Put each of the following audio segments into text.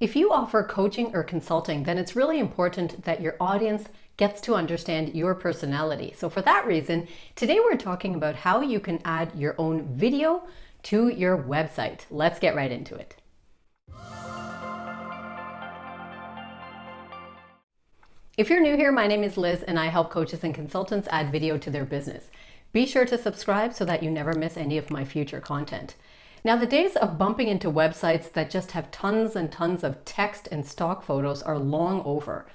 If you offer coaching or consulting, then it's really important that your audience gets to understand your personality. So for that reason, today we're talking about how you can add your own video to your website. Let's get right into it. If you're new here, my name is Liz and I help coaches and consultants add video to their business. Be sure to subscribe so that you never miss any of my future content. Now, the days of bumping into websites that just have tons and tons of text and stock photos are long over.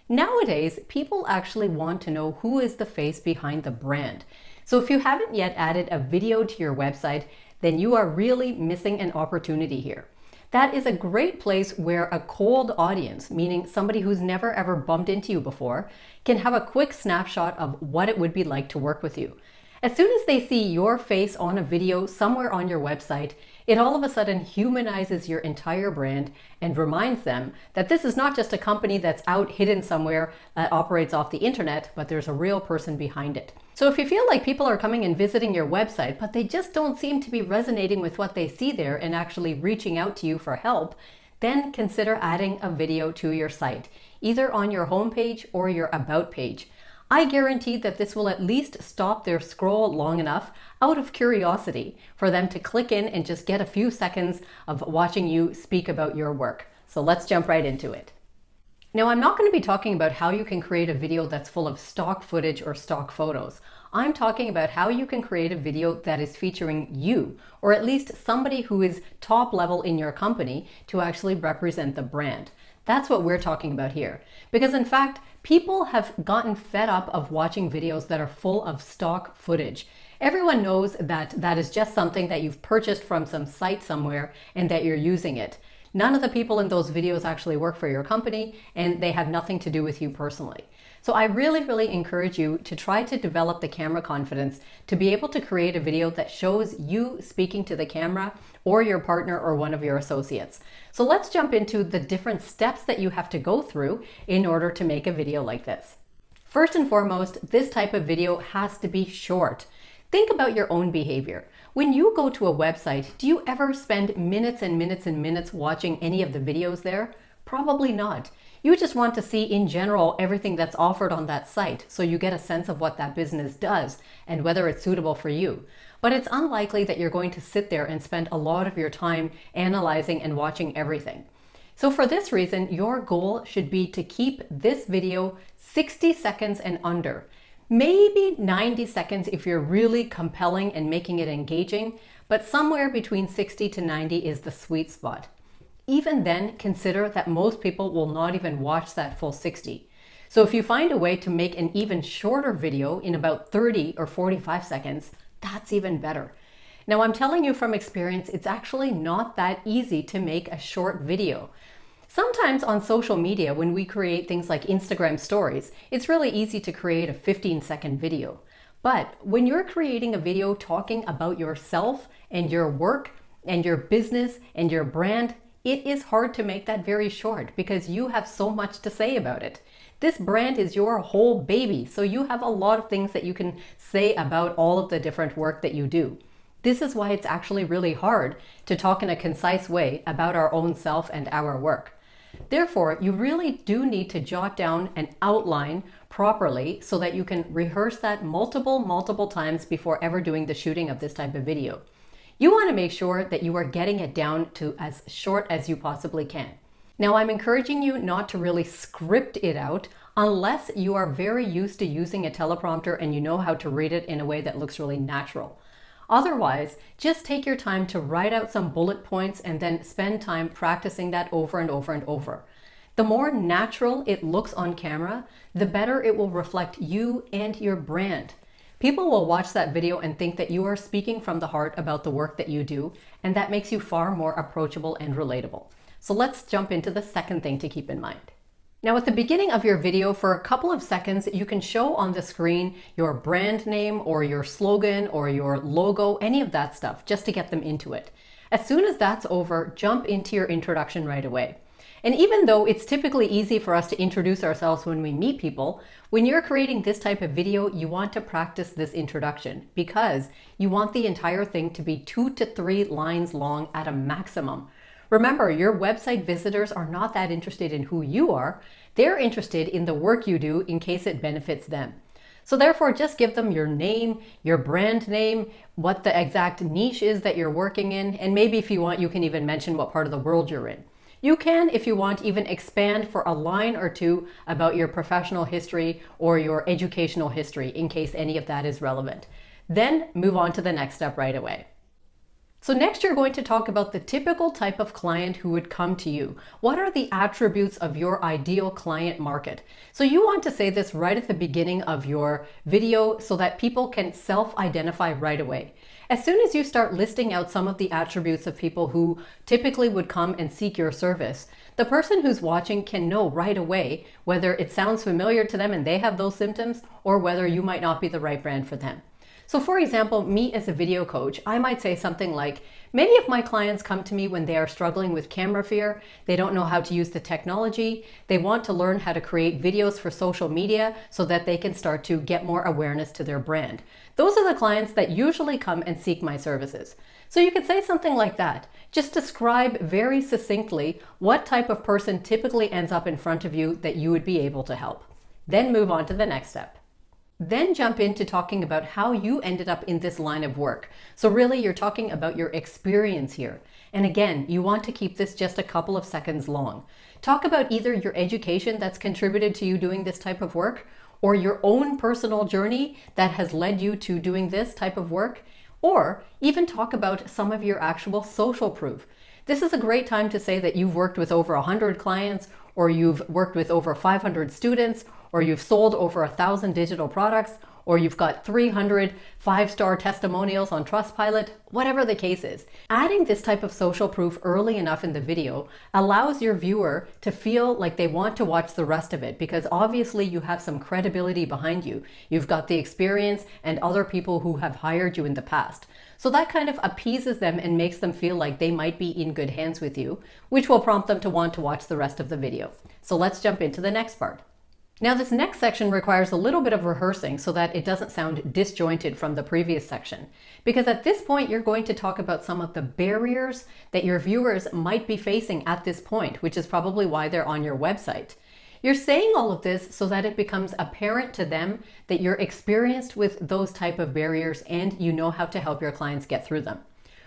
Nowadays, people actually want to know who is the face behind the brand. So if you haven't yet added a video to your website, then you are really missing an opportunity here. That is a great place where a cold audience, meaning somebody who's never ever bumped into you before, can have a quick snapshot of what it would be like to work with you. As soon as they see your face on a video somewhere on your website, it all of a sudden humanizes your entire brand and reminds them that this is not just a company that's out hidden somewhere that operates off the internet, but there's a real person behind it. So if you feel like people are coming and visiting your website, but they just don't seem to be resonating with what they see there and actually reaching out to you for help, then consider adding a video to your site, either on your homepage or your about page. I guarantee that this will at least stop their scroll long enough out of curiosity for them to click in and just get a few seconds of watching you speak about your work. So let's jump right into it. Now, I'm not going to be talking about how you can create a video that's full of stock footage or stock photos. I'm talking about how you can create a video that is featuring you, or at least somebody who is top level in your company to actually represent the brand. That's what we're talking about here. Because in fact, people have gotten fed up of watching videos that are full of stock footage. Everyone knows that that is just something that you've purchased from some site somewhere and that you're using it. None of the people in those videos actually work for your company and they have nothing to do with you personally. So I really encourage you to try to develop the camera confidence to be able to create a video that shows you speaking to the camera or your partner or one of your associates. So let's jump into the different steps that you have to go through in order to make a video like this. First and foremost, this type of video has to be short. Think about your own behavior. When you go to a website, do you ever spend minutes and minutes and minutes watching any of the videos there? Probably not. You just want to see in general everything that's offered on that site so you get a sense of what that business does and whether it's suitable for you. But it's unlikely that you're going to sit there and spend a lot of your time analyzing and watching everything. So for this reason, your goal should be to keep this video 60 seconds and under. Maybe 90 seconds if you're really compelling and making it engaging, but somewhere between 60 to 90 is the sweet spot. Even then, consider that most people will not even watch that full 60. So if you find a way to make an even shorter video in about 30 or 45 seconds, that's even better. Now, I'm telling you from experience, it's actually not that easy to make a short video. Sometimes on social media, when we create things like Instagram stories, it's really easy to create a 15-second video. But when you're creating a video talking about yourself and your work and your business and your brand, it is hard to make that very short because you have so much to say about it. This brand is your whole baby, so you have a lot of things that you can say about all of the different work that you do. This is why it's actually really hard to talk in a concise way about our own self and our work. Therefore, you really do need to jot down an outline properly so that you can rehearse that multiple times before ever doing the shooting of this type of video. You want to make sure that you are getting it down to as short as you possibly can. Now, I'm encouraging you not to really script it out unless you are very used to using a teleprompter and you know how to read it in a way that looks really natural. Otherwise, just take your time to write out some bullet points and then spend time practicing that over and over and over. The more natural it looks on camera, the better it will reflect you and your brand. People will watch that video and think that you are speaking from the heart about the work that you do, and that makes you far more approachable and relatable. So let's jump into the second thing to keep in mind. Now, at the beginning of your video, for a couple of seconds, you can show on the screen your brand name or your slogan or your logo, any of that stuff, just to get them into it. As soon as that's over, jump into your introduction right away. And even though it's typically easy for us to introduce ourselves when we meet people, when you're creating this type of video, you want to practice this introduction because you want the entire thing to be 2 to 3 lines long at a maximum. Remember, your website visitors are not that interested in who you are. They're interested in the work you do in case it benefits them. So therefore, just give them your name, your brand name, what the exact niche is that you're working in, and maybe if you want, you can even mention what part of the world you're in. You can, if you want, even expand for a line or two about your professional history or your educational history in case any of that is relevant. Then move on to the next step right away. So next you're going to talk about the typical type of client who would come to you. What are the attributes of your ideal client market? So you want to say this right at the beginning of your video so that people can self-identify right away. As soon as you start listing out some of the attributes of people who typically would come and seek your service, the person who's watching can know right away whether it sounds familiar to them and they have those symptoms or whether you might not be the right brand for them. So for example, me as a video coach, I might say something like, many of my clients come to me when they are struggling with camera fear, they don't know how to use the technology, they want to learn how to create videos for social media so that they can start to get more awareness to their brand. Those are the clients that usually come and seek my services. So you could say something like that. Just describe very succinctly what type of person typically ends up in front of you that you would be able to help. Then move on to the next step. Then jump into talking about how you ended up in this line of work. So really you're talking about your experience here. And again, you want to keep this just a couple of seconds long. Talk about either your education that's contributed to you doing this type of work, or your own personal journey that has led you to doing this type of work, or even talk about some of your actual social proof. This is a great time to say that you've worked with over 100 clients, or you've worked with over 500 students, or you've sold over 1,000 digital products, or you've got 300 five-star testimonials on Trustpilot, whatever the case is. Adding this type of social proof early enough in the video allows your viewer to feel like they want to watch the rest of it because obviously you have some credibility behind you. You've got the experience and other people who have hired you in the past. So that kind of appeases them and makes them feel like they might be in good hands with you, which will prompt them to want to watch the rest of the video. So let's jump into the next part. Now this next section requires a little bit of rehearsing so that it doesn't sound disjointed from the previous section. Because at this point, you're going to talk about some of the barriers that your viewers might be facing at this point, which is probably why they're on your website. You're saying all of this so that it becomes apparent to them that you're experienced with those type of barriers and you know how to help your clients get through them.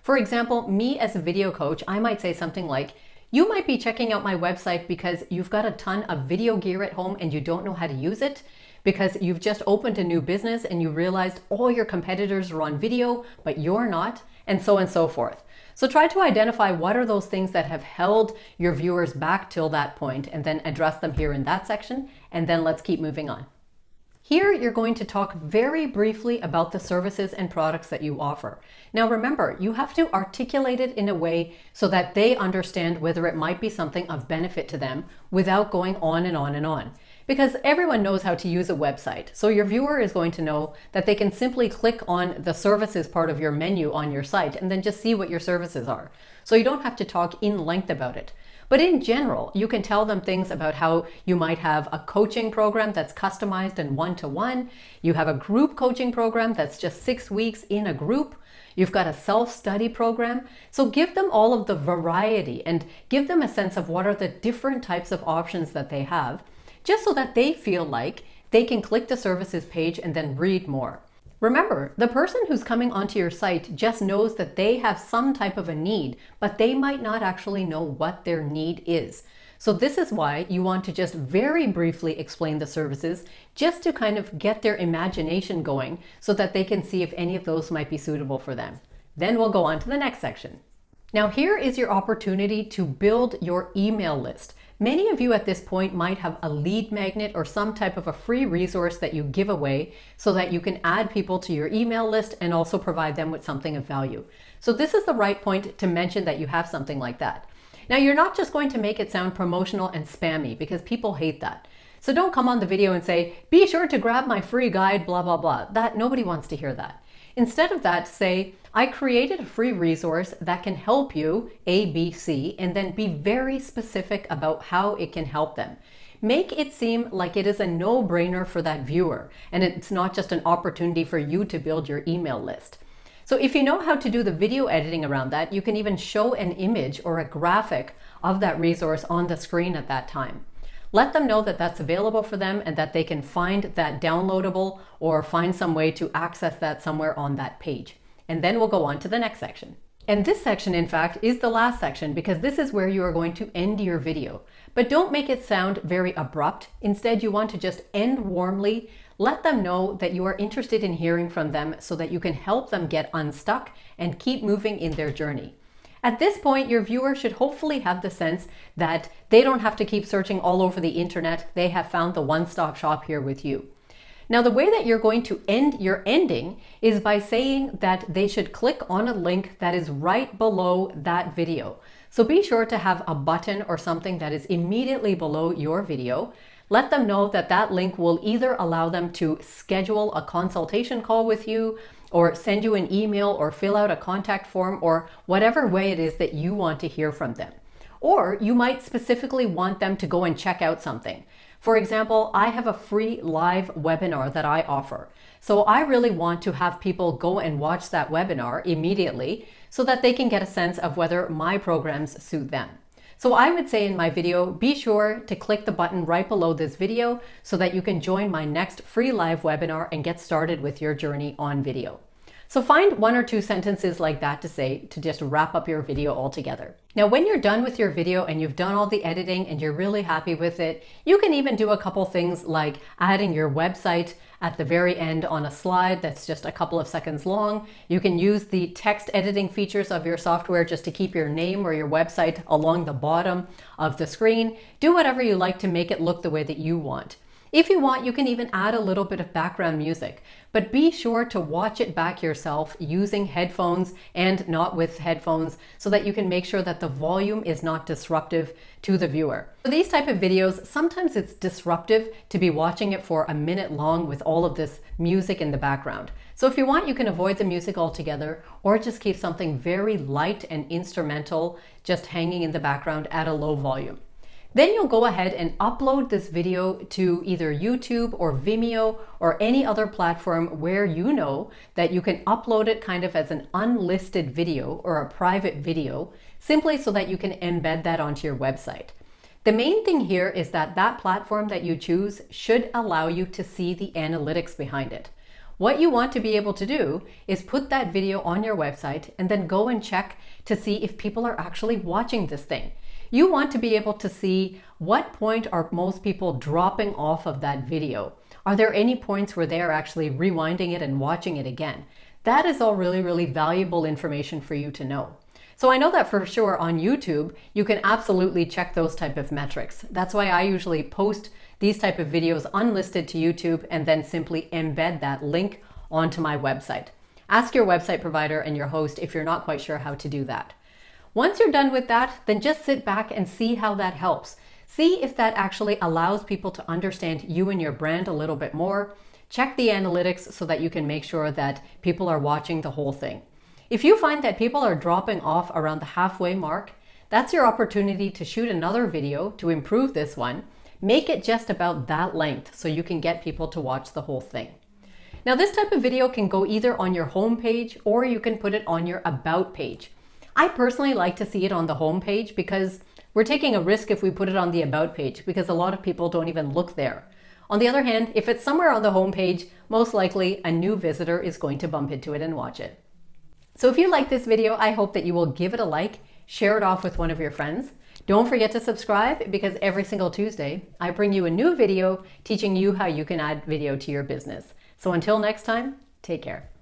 For example, me as a video coach, I might say something like, you might be checking out my website because you've got a ton of video gear at home and you don't know how to use it, because you've just opened a new business and you realized all your competitors are on video, but you're not, and so forth. So try to identify what are those things that have held your viewers back till that point and then address them here in that section, and then let's keep moving on. Here, you're going to talk very briefly about the services and products that you offer. Now remember, you have to articulate it in a way so that they understand whether it might be something of benefit to them without going on and on and on. Because everyone knows how to use a website. So your viewer is going to know that they can simply click on the services part of your menu on your site and then just see what your services are. So you don't have to talk in length about it. But in general, you can tell them things about how you might have a coaching program that's customized and one-to-one. You have a group coaching program that's just 6 weeks in a group. You've got a self-study program. So give them all of the variety and give them a sense of what are the different types of options that they have, just so that they feel like they can click the services page and then read more. Remember, the person who's coming onto your site just knows that they have some type of a need, but they might not actually know what their need is. So this is why you want to just very briefly explain the services, just to kind of get their imagination going so that they can see if any of those might be suitable for them. Then we'll go on to the next section. Now here is your opportunity to build your email list. Many of you at this point might have a lead magnet or some type of a free resource that you give away so that you can add people to your email list and also provide them with something of value. So this is the right point to mention that you have something like that. Now you're not just going to make it sound promotional and spammy because people hate that. So don't come on the video and say, be sure to grab my free guide, blah, blah, blah. That nobody wants to hear that. Instead of that, say, I created a free resource that can help you A, B, C, and then be very specific about how it can help them. Make it seem like it is a no-brainer for that viewer, and it's not just an opportunity for you to build your email list. So if you know how to do the video editing around that, you can even show an image or a graphic of that resource on the screen at that time. Let them know that that's available for them and that they can find that downloadable or find some way to access that somewhere on that page. And then we'll go on to the next section. And this section, in fact, is the last section because this is where you are going to end your video. But don't make it sound very abrupt. Instead, you want to just end warmly. Let them know that you are interested in hearing from them so that you can help them get unstuck and keep moving in their journey. At this point, your viewer should hopefully have the sense that they don't have to keep searching all over the internet. They have found the one-stop shop here with you. Now, the way that you're going to end your ending is by saying that they should click on a link that is right below that video. So be sure to have a button or something that is immediately below your video. Let them know that that link will either allow them to schedule a consultation call with you, or send you an email, or fill out a contact form, or whatever way it is that you want to hear from them. Or you might specifically want them to go and check out something. For example, I have a free live webinar that I offer. So I really want to have people go and watch that webinar immediately so that they can get a sense of whether my programs suit them. So I would say in my video, be sure to click the button right below this video so that you can join my next free live webinar and get started with your journey on video. So find 1 or 2 sentences like that to say to just wrap up your video altogether. Now, when you're done with your video and you've done all the editing and you're really happy with it, you can even do a couple things like adding your website at the very end on a slide that's just a couple of seconds long. You can use the text editing features of your software just to keep your name or your website along the bottom of the screen. Do whatever you like to make it look the way that you want. If you want, you can even add a little bit of background music, but be sure to watch it back yourself using headphones and not with headphones so that you can make sure that the volume is not disruptive to the viewer. For these type of videos, sometimes it's disruptive to be watching it for a minute long with all of this music in the background. So if you want, you can avoid the music altogether or just keep something very light and instrumental just hanging in the background at a low volume. Then you'll go ahead and upload this video to either YouTube or Vimeo or any other platform where you know that you can upload it kind of as an unlisted video or a private video, simply so that you can embed that onto your website. The main thing here is that that platform that you choose should allow you to see the analytics behind it. What you want to be able to do is put that video on your website and then go and check to see if people are actually watching this thing. You want to be able to see what point are most people dropping off of that video. Are there any points where they are actually rewinding it and watching it again? That is all really, really valuable information for you to know. So I know that for sure on YouTube, you can absolutely check those type of metrics. That's why I usually post these type of videos unlisted to YouTube and then simply embed that link onto my website. Ask your website provider and your host if you're not quite sure how to do that. Once you're done with that, then just sit back and see how that helps. See if that actually allows people to understand you and your brand a little bit more. Check the analytics so that you can make sure that people are watching the whole thing. If you find that people are dropping off around the halfway mark, that's your opportunity to shoot another video to improve this one. Make it just about that length so you can get people to watch the whole thing. Now, this type of video can go either on your home page or you can put it on your about page. I personally like to see it on the home page because we're taking a risk if we put it on the about page because a lot of people don't even look there. On the other hand, if it's somewhere on the home page, most likely a new visitor is going to bump into it and watch it. So if you like this video, I hope that you will give it a like, share it off with one of your friends. Don't forget to subscribe because every single Tuesday, I bring you a new video teaching you how you can add video to your business. So until next time, take care.